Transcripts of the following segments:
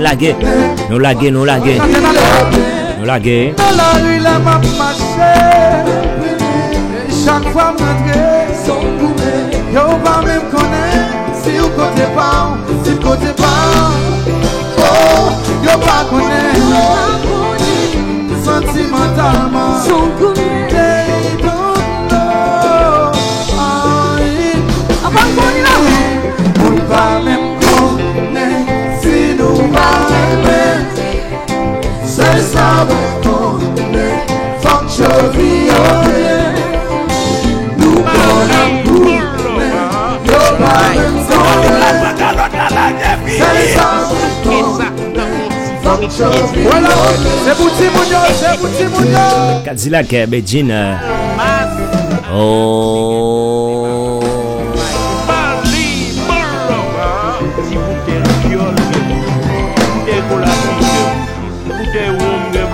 Lagen. Nous laguer. Dans la rue, la m'a marché. Chaque fois, m'entrer. Yo, pas même connaître. Si vous côté pas, si côté pas. Oh, yo, pas connaître. Sentimentalement. They don't know. Nous pas même connaître. Si nous pas même. C'est ça, qu'on est. Fuck your vie, nous connaissons pour yo pas même c'est ça, fuck your vie. Voilà, c'est Bouti Mounio. Cadillac, Medjin. Oh.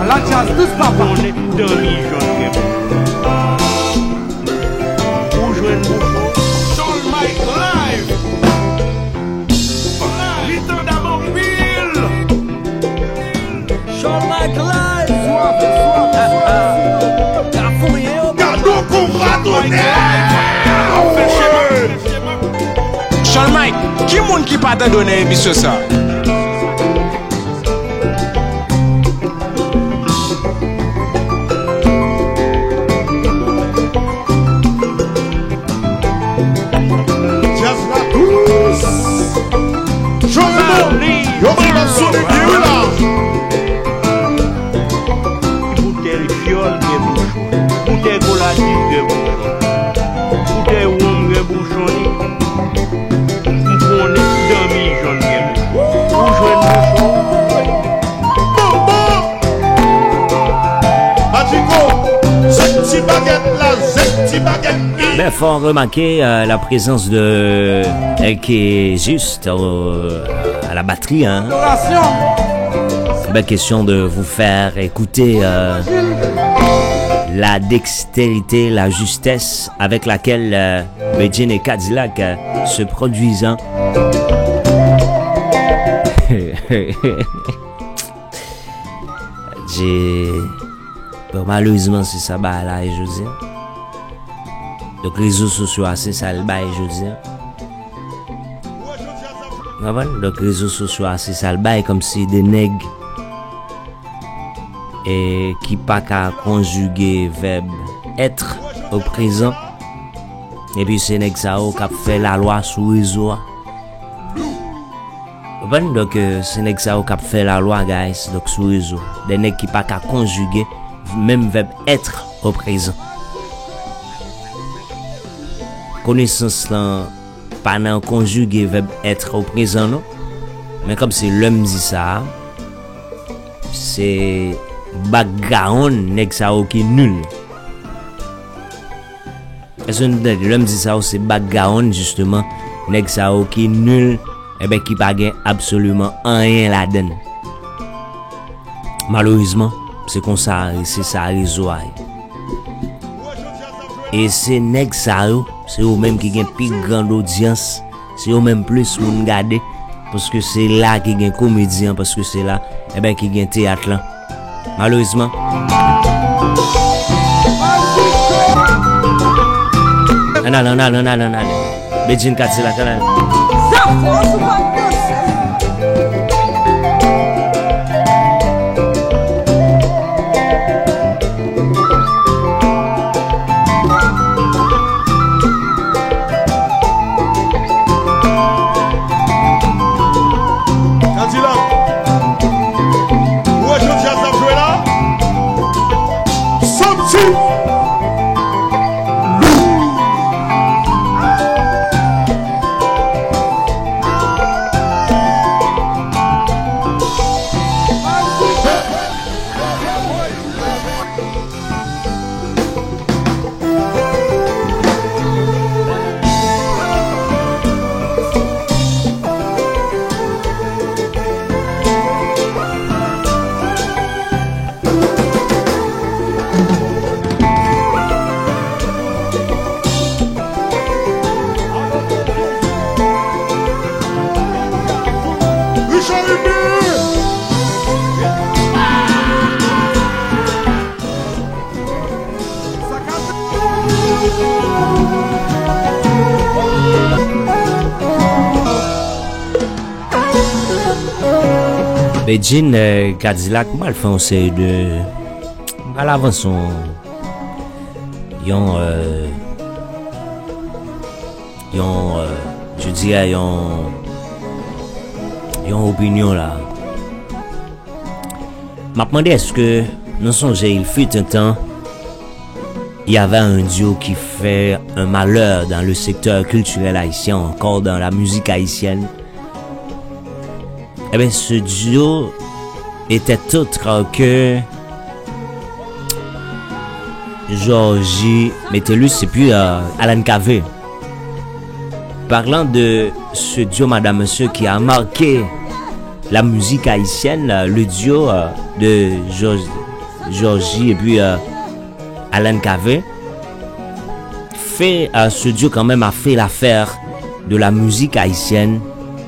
La jazz, tous papa. On est demi-jaune. Où jouer une bouche? Sean Mike live. Little d'abord Bill. Sean Mike live. Cadeau qu'on va donner. Sean Mike, qui monde qui pas te donner émission ça? Yo va sur les pieds là. Bouteille fiole de bouchon. Bouteille colatine de bouchon. Bouteille woum de bouchon. On est demi-jaune de bouchon. Où jouer une bouchon? Matiko, cette petite baguette là, cette petite baguette. Ben, faut remarquer la présence de elle qui est juste à la batterie, hein. C'est bien question de vous faire écouter la dextérité, la justesse avec laquelle Medjin et Cadillac se produisent, hein. Malheureusement, c'est ça, bah là, et je dis. Donc, les réseaux sociaux, c'est ça, le bail, je dis. Donc, les réseaux sociaux, c'est ça, le bail, comme si des nègres et qui pas qu'à conjuguer verbe être au présent. Et puis, c'est nègres ça, qui a fait la loi sous réseau. Donc, c'est nègres ça, qui a fait la loi, guys, donc sous réseau. Des nègres qui pas qu'à conjuguer même verbe être au présent. Connaissance là, pas dans conjugué verbe être au présent, non? Mais comme c'est l'homme dit ça, c'est background nèg ça qui est nul. Est-ce que l'homme dit ça, c'est background justement nèg ça qui est nul, et ben qui pas gain absolument rien là-dedans. Malheureusement, c'est comme ça, c'est ça réseau. Et c'est nèg ça, c'est eux même qui gagne plus grande audience, c'est eux même plus moun garder parce que c'est là qui gagne comédien, parce que c'est là et ben qui gagne théâtre là. Malheureusement. Non. Medjin Cadillac là. Beijing Cadillac mal fait une série de à l'avant son je dirais yon opinion là. M'a demandé est-ce que nous songez il fut un temps il y avait un duo qui fait un malheur dans le secteur culturel haïtien, encore dans la musique haïtienne. Eh bien, ce duo était autre que Georgie Metellus et puis Alan Kave. Parlant de ce duo, madame, monsieur, qui a marqué la musique haïtienne, le duo de Georgie et puis Alan Kave, ce duo quand même a fait l'affaire de la musique haïtienne.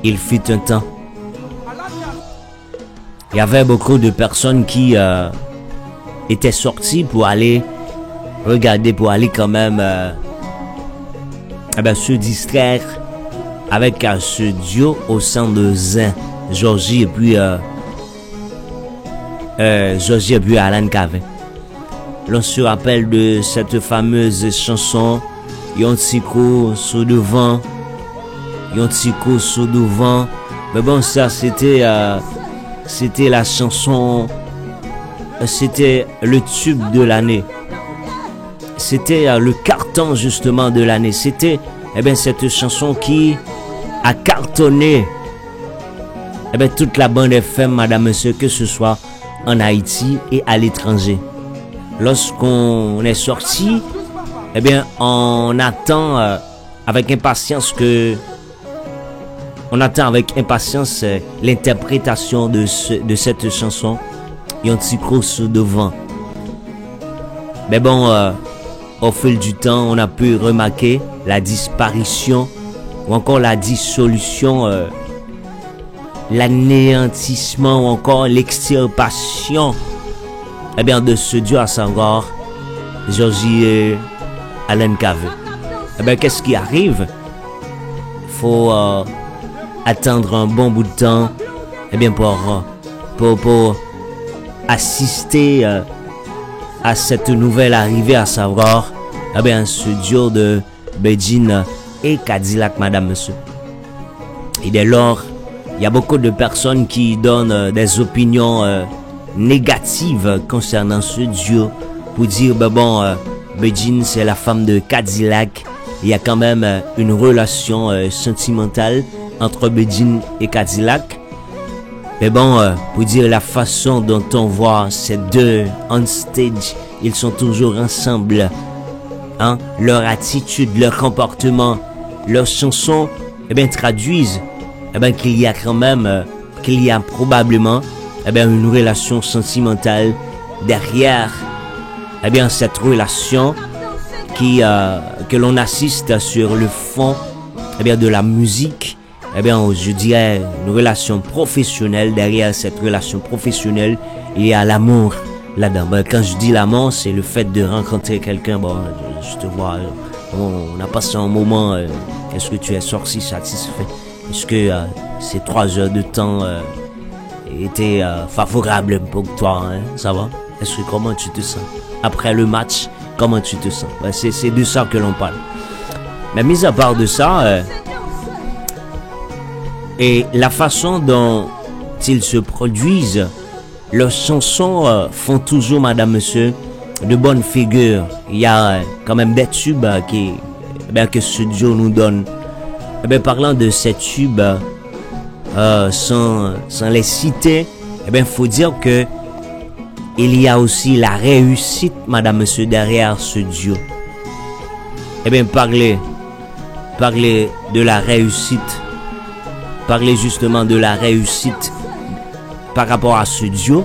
Il fut un temps. Il y avait beaucoup de personnes qui étaient sorties pour aller regarder, pour aller quand même se distraire avec ce duo au sein de Zin, Georgie et puis Alan Kave. L'on se rappelle de cette fameuse chanson Yon Tiko sous devant, Yon Tiko sous devant. Mais bon, ça c'était la chanson, c'était le tube de l'année. C'était le carton justement de l'année. C'était cette chanson qui a cartonné toute la bande FM, madame, monsieur, que ce soit en Haïti et à l'étranger. Lorsqu'on est sorti, on attend avec impatience l'interprétation de cette chanson Yon Tiko sous devant. Mais bon, au fil du temps, on a pu remarquer la disparition ou encore la dissolution, l'anéantissement ou encore l'extirpation de ce duo à savoir Georgie et Alan Kave. Qu'est-ce qui arrive? Il faut attendre un bon bout de temps pour assister à cette nouvelle arrivée, à savoir ce duo de Beijing et Cadillac, madame, monsieur. Et dès lors, il y a beaucoup de personnes qui donnent des opinions négatives concernant ce duo pour dire Beijing c'est la femme de Cadillac. Il y a quand même une relation sentimentale entre Beijing et Cadillac. Mais bon, pour dire la façon dont on voit ces deux on stage, ils sont toujours ensemble. Leur attitude, leur comportement, leurs chansons, traduisent qu'il y a quand même, qu'il y a probablement une relation sentimentale derrière cette relation que l'on assiste sur le fond de la musique. Je dirais une relation professionnelle. Derrière cette relation professionnelle, il y a l'amour là-dedans. Quand je dis l'amour, c'est le fait de rencontrer quelqu'un. Je te vois, on a passé un moment. Est-ce que tu es sorti satisfait? Est-ce que ces 3 heures de temps étaient favorables pour toi? Ça va? Est-ce que comment tu te sens? Après le match, comment tu te sens? C'est de ça que l'on parle. Mais mis à part de ça, et la façon dont ils se produisent, leurs chansons font toujours, madame, monsieur, de bonnes figures. Il y a quand même des tubes que ce duo nous donne. Parlant de ces tubes, sans les citer, faut dire que il y a aussi la réussite, madame, monsieur, derrière ce duo. Parler de la réussite. Parler justement de la réussite par rapport à ce duo,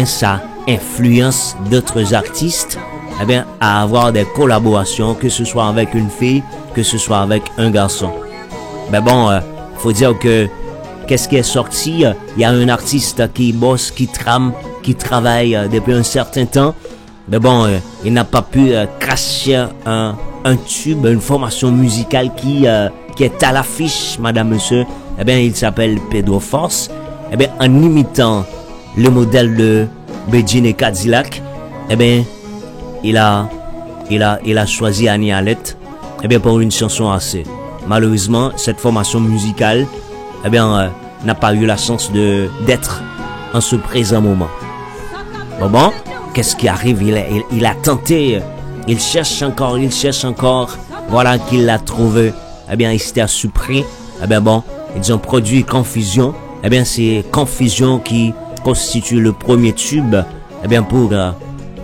ça influence d'autres artistes à avoir des collaborations, que ce soit avec une fille, que ce soit avec un garçon. Faut dire que qu'est-ce qui est sorti? Il y a un artiste qui bosse, qui travaille depuis un certain temps. Il n'a pas pu cracher un tube, une formation musicale qui est à l'affiche, madame, monsieur. Il s'appelle Pedro Force. eh bien, en imitant le modèle de Begin et Cadillac, eh bien, il a choisi Annie Alette, eh bien, pour une chanson assez. Malheureusement, cette formation musicale, eh bien, n'a pas eu la chance d'être en ce présent moment. Bon, qu'est-ce qui arrive? Il a tenté, il cherche encore. Voilà qu'il l'a trouvé. Eh bien, Esther Supré. Eh bien, bon, ils ont produit Confusion. Eh bien, c'est Confusion qui constitue le premier tube, eh bien, pour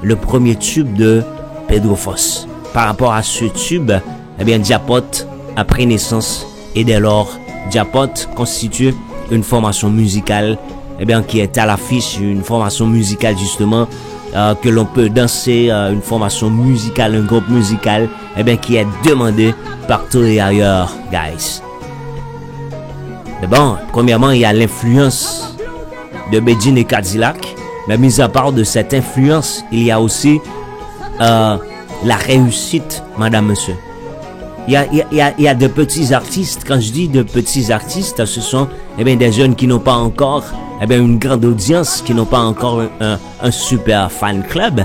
le premier tube de Pedro Foss. Par rapport à ce tube, eh bien, Diapote a pris naissance et dès lors, Diapote constitue une formation musicale, eh bien, qui est à l'affiche, une formation musicale justement, que l'on peut danser, une formation musicale, un groupe musical, eh bien, qui est demandé partout et ailleurs, guys. Mais bon, premièrement, il y a l'influence de Begin et Cadillac, mais mis à part de cette influence, il y a aussi la réussite, madame, monsieur. Il y a de petits artistes. Quand je dis de petits artistes, ce sont des jeunes qui n'ont pas encore une grande audience, qui n'ont pas encore un super fan club,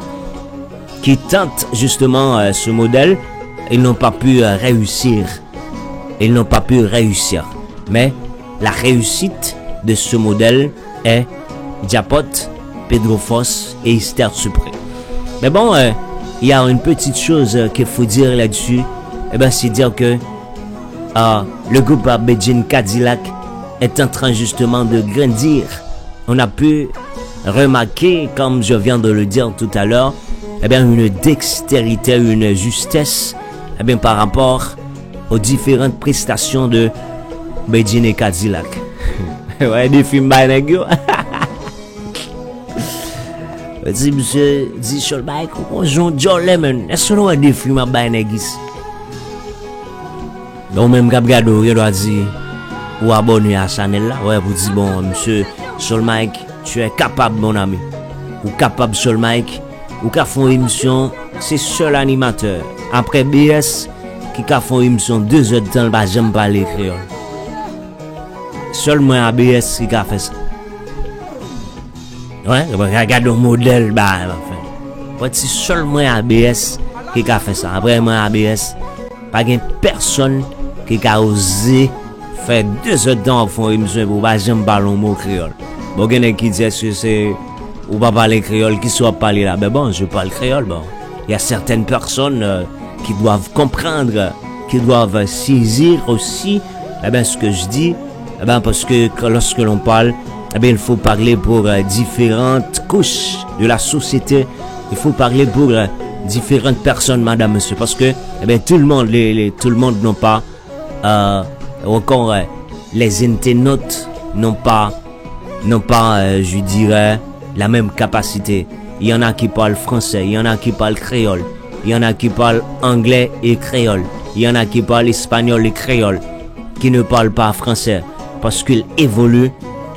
qui tentent justement ce modèle. Ils n'ont pas pu réussir. Mais la réussite de ce modèle est Diapote, Pedro Foss et Esther Supré. Mais bon, il y a une petite chose qu'il faut dire là-dessus. C'est dire que le groupe Begin Cadillac est en train justement de grandir. On a pu remarquer, comme je viens de le dire tout à l'heure, une dextérité, une justesse, par rapport aux différentes prestations de Begin et Cadillac. Ouais, des films Bainegio. Dis monsieur, dis Cholmike, bonjour John Lemon. Est-ce que nous avons des films à Bainegis? Donc même quand vous doit dire ou abonner à la chaîne là, ouais, vous dites bon monsieur Cholmike, tu es capable mon ami. Ou capable Cholmike, ou qu'a font émission, c'est seul animateur. Après BS qui qu'a font émission 2 heures de temps, bah j'aime pas les créoles. Seulement à BS qui a fait ça. Ouais, regarde le modèle, bah enfin. C'est seulement à BS qui a fait ça. Après moi à BS, pas de personne qui a osé faire 2 heures de temps pour une émission pour pas j'aime pas le mot créole. Bon, quelqu'un qui dit que c'est ou pas parler créole, qui soit parler là, mais bon, je parle créole, bon. Il y a certaines personnes qui doivent comprendre, qui doivent saisir aussi, ce que je dis, parce que lorsque l'on parle, il faut parler pour différentes couches de la société, il faut parler pour différentes personnes, madame, monsieur, parce que, tout le monde n'ont pas, encore, les internautes n'ont pas, je dirais, la même capacité. Il y en a qui parlent français, il y en a qui parlent créole, il y en a qui parlent anglais et créole, il y en a qui parlent espagnol et créole, qui ne parlent pas français, parce qu'elles évoluent,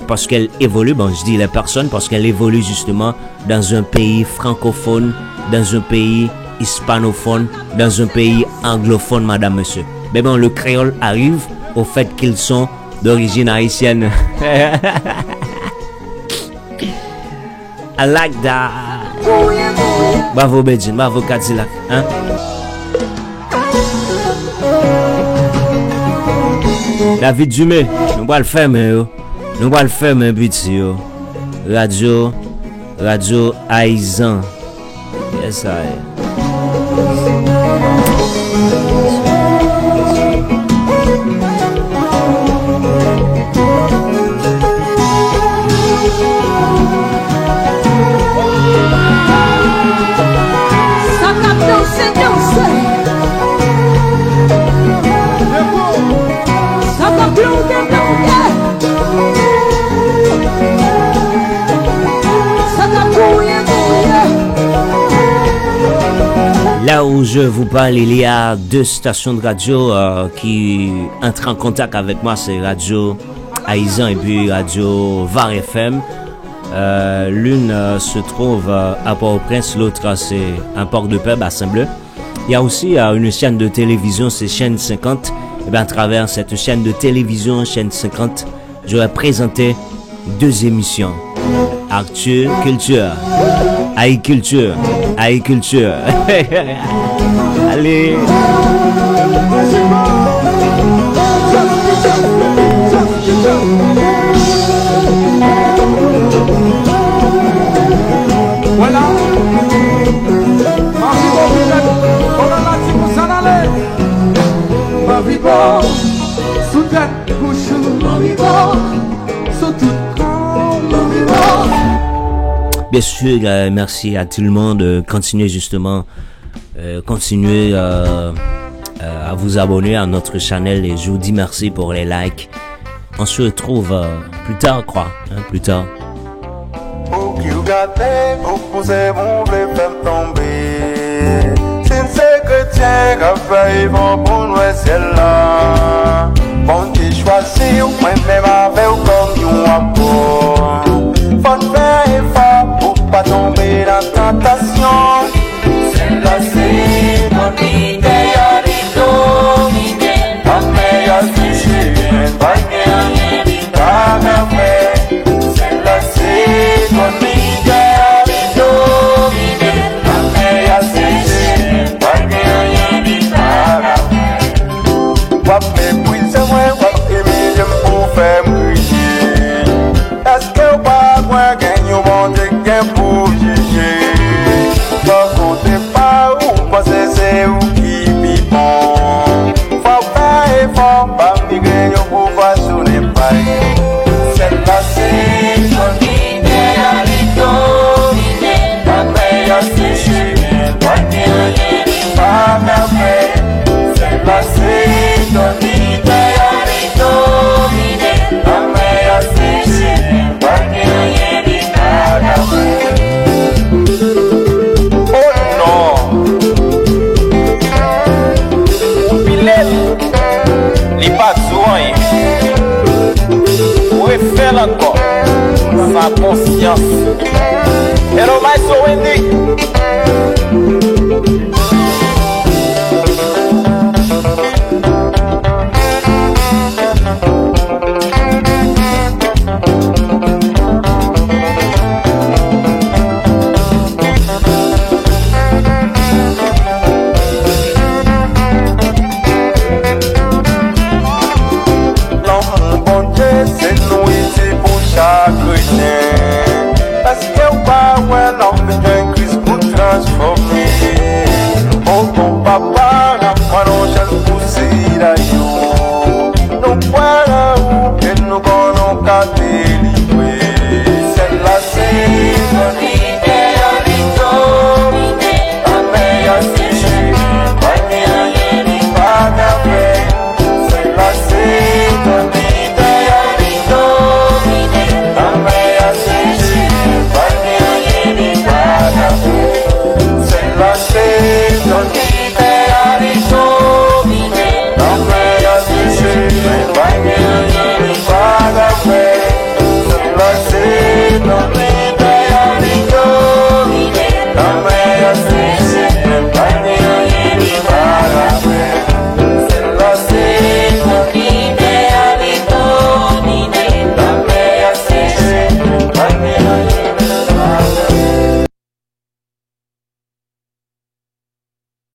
bon, je dis les personnes, parce qu'elles évoluent justement dans un pays francophone, dans un pays hispanophone, dans un pays anglophone, madame, monsieur. Mais bon, le créole arrive au fait qu'ils sont d'origine haïtienne. I like that. Bravo Begin, bravo Cadillac, hein? David Dumé, nous va le faire, mais nous va le faire, mais petit, Radio Aizan. Yes, I. Là où je vous parle, il y a 2 stations de radio qui entrent en contact avec moi. C'est Radio Aizan et puis Radio Var FM. L'une se trouve à Port-au-Prince, l'autre c'est un Port-de-Paix à Saint-Bleu. Il y a aussi une chaîne de télévision, c'est Chaîne 50. Et bien à travers cette chaîne de télévision, Chaîne 50, je vais présenter 2 émissions. Actu, culture. Aïe culture. Aïe culture. Allez. Voilà. Ma vie bon, sous tête couche, ma vie bon, sous tout corps, ma vie bon. Bien sûr, merci à tout le monde. Continuez justement, continuez à vous abonner à notre channel et je vous dis merci pour les likes. On se retrouve plus tard, quoi, hein, plus tard. Pour qui vous gâtez, pour pousser mon blé, faire tomber. C'est chrétien qui fait vont pour nous ciel là. Bon qui choisit ou même avec ou comme nous encore. Faut faire effort pour pas tomber dans la tentation. C'est la c'est mon idée à dominer. La meilleure fichier, pas rien d'y faire. C'est la c'est mon idée à dominer. La meilleure fichier. Wap méprise moi, wap aimer j'aime pour faire briller. Est-ce que pas moi gagne au bon Dieu pour juger? Pas compter pas ou penser c'est où qui vit bon. Faut faire effort, pas migrer au pouvoir sur les pailles. C'est passé, ton idéal est dominé. La meilleure c'est chez moi, pas rien n'est pas merveille. C'est passé, ton idéal est dominé. La meilleure c'est chez moi, pas rien n'est pas merveille. Oh non! Pilel, les pas de soin. Vous pouvez faire encore, sans conscience. Hello, my so Wendy.